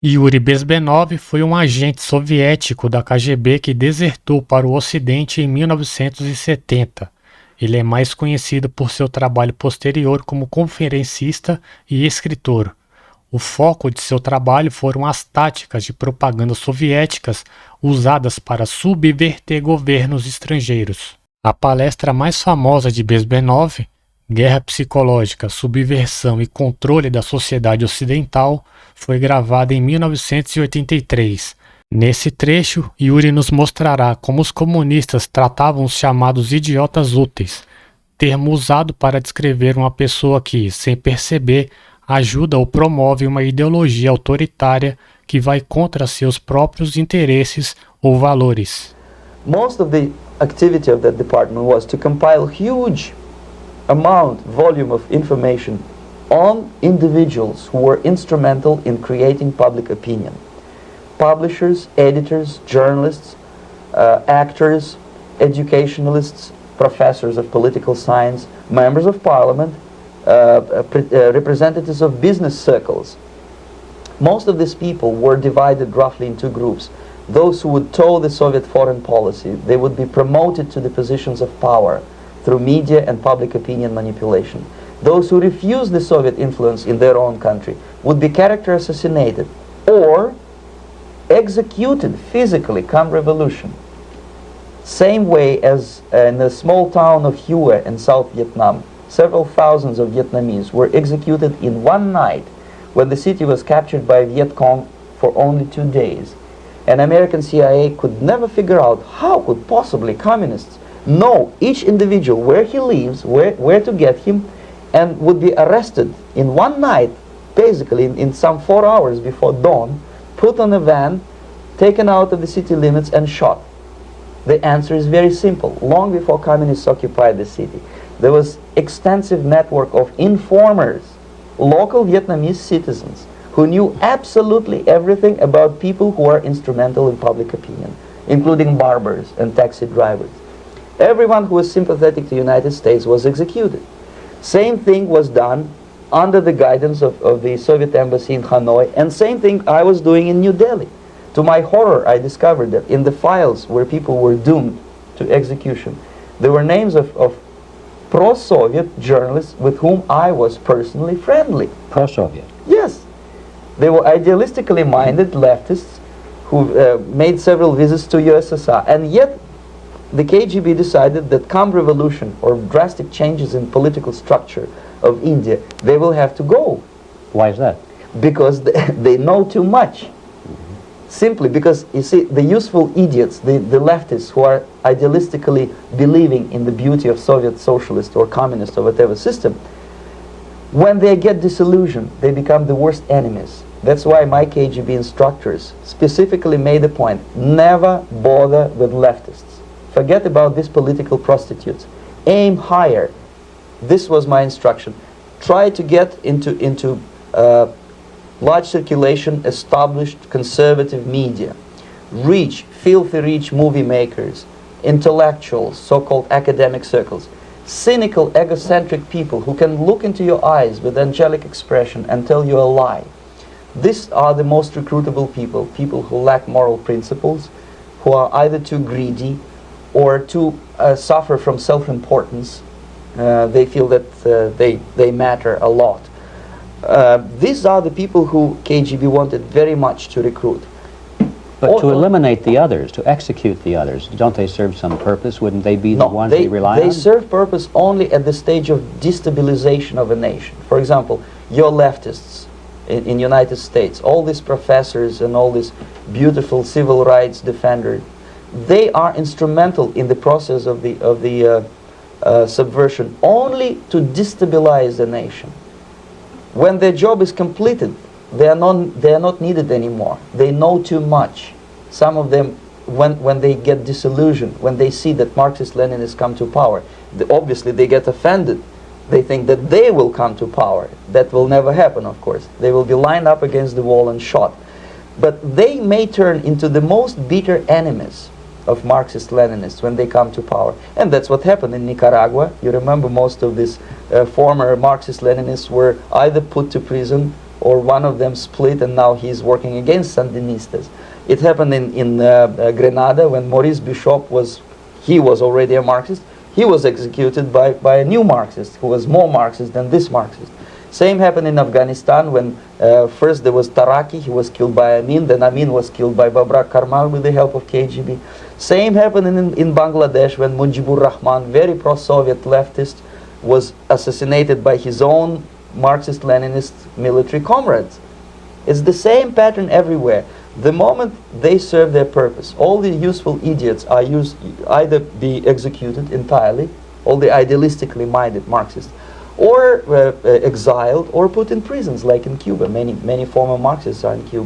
Yuri Bezmenov foi um agente soviético da KGB que desertou para o Ocidente em 1970. Ele é mais conhecido por seu trabalho posterior como conferencista e escritor. O foco de seu trabalho foram as táticas de propaganda soviéticas usadas para subverter governos estrangeiros. A palestra mais famosa de Bezmenov, Guerra Psicológica, Subversão e Controle da Sociedade Ocidental, foi gravada em 1983. Nesse trecho, Yuri nos mostrará como os comunistas tratavam os chamados idiotas úteis, termo usado para descrever uma pessoa que, sem perceber, ajuda ou promove uma ideologia autoritária que vai contra seus próprios interesses ou valores. Most of the activity of that department was to compile huge volume of information on individuals who were instrumental in creating public opinion. Publishers, editors, journalists, actors, educationalists, professors of political science, members of parliament, representatives of business circles. Most of these people were divided roughly in two groups. Those who would toe the Soviet foreign policy, they would be promoted to the positions of power through media and public opinion manipulation. Those who refused the Soviet influence in their own country would be character assassinated or executed physically come revolution. Same way as in the small town of Hue in South Vietnam, several thousands of Vietnamese were executed in one night when the city was captured by Viet Cong for only 2 days. And American CIA could never figure out how could possibly communists know each individual, where he lives, where to get him, and would be arrested in one night, basically in some 4 hours before dawn, put on a van, taken out of the city limits and shot. The answer is very simple. Long before communists occupied the city, there was extensive network of informers, local Vietnamese citizens, who knew absolutely everything about people who are instrumental in public opinion, including barbers and taxi drivers. Everyone who was sympathetic to the United States was executed. Same thing was done under the guidance of the Soviet embassy in Hanoi, and same thing I was doing in New Delhi. To my horror, I discovered that in the files where people were doomed to execution, there were names of pro-Soviet journalists with whom I was personally friendly. Pro-Soviet? Yes. They were idealistically minded leftists who made several visits to USSR, and yet the KGB decided that come revolution or drastic changes in political structure of India, they will have to go. Why is that? Because they know too much. Simply because, you see, the useful idiots, the leftists who are idealistically believing in the beauty of Soviet socialist or communist or whatever system, when they get disillusioned, they become the worst enemies. That's why my KGB instructors specifically made a point, never bother with leftists. Forget about these political prostitutes. Aim higher. This was my instruction. Try to get into large circulation, established conservative media. Filthy rich movie makers, intellectuals, so-called academic circles. Cynical, egocentric people who can look into your eyes with angelic expression and tell you a lie. These are the most recruitable people, people who lack moral principles, who are either too greedy or too suffer from self-importance. They feel that they matter a lot. These are the people who KGB wanted very much to recruit. But to eliminate the others, to execute the others, don't they serve some purpose? Wouldn't they be the ones they rely on? They serve purpose only at the stage of destabilization of a nation. For example, your leftists in United States, all these professors and all these beautiful civil rights defenders, they are instrumental in the process of the subversion only to destabilize the nation. When their job is completed, they are not needed anymore. They know too much. Some of them, when they get disillusioned, when they see that Marxist-Leninists come to power, obviously they get offended. They think that they will come to power. That will never happen, of course. They will be lined up against the wall and shot. But they may turn into the most bitter enemies of Marxist-Leninists when they come to power. And that's what happened in Nicaragua. You remember most of these former Marxist-Leninists were either put to prison or one of them split and now he's working against Sandinistas. It happened in Grenada when Maurice Bishop was already a Marxist. He was executed by a new Marxist who was more Marxist than this Marxist. Same happened in Afghanistan when first there was Taraki, he was killed by Amin, then Amin was killed by Babrak Karmal with the help of KGB. Same happened in Bangladesh when Mujibur Rahman, very pro-Soviet leftist, was assassinated by his own Marxist-Leninist military comrades. It's the same pattern everywhere. The moment they serve their purpose, all the useful idiots are either be executed entirely, all the idealistically minded Marxists, or exiled or put in prisons, like in Cuba. Many former Marxists are in Cuba.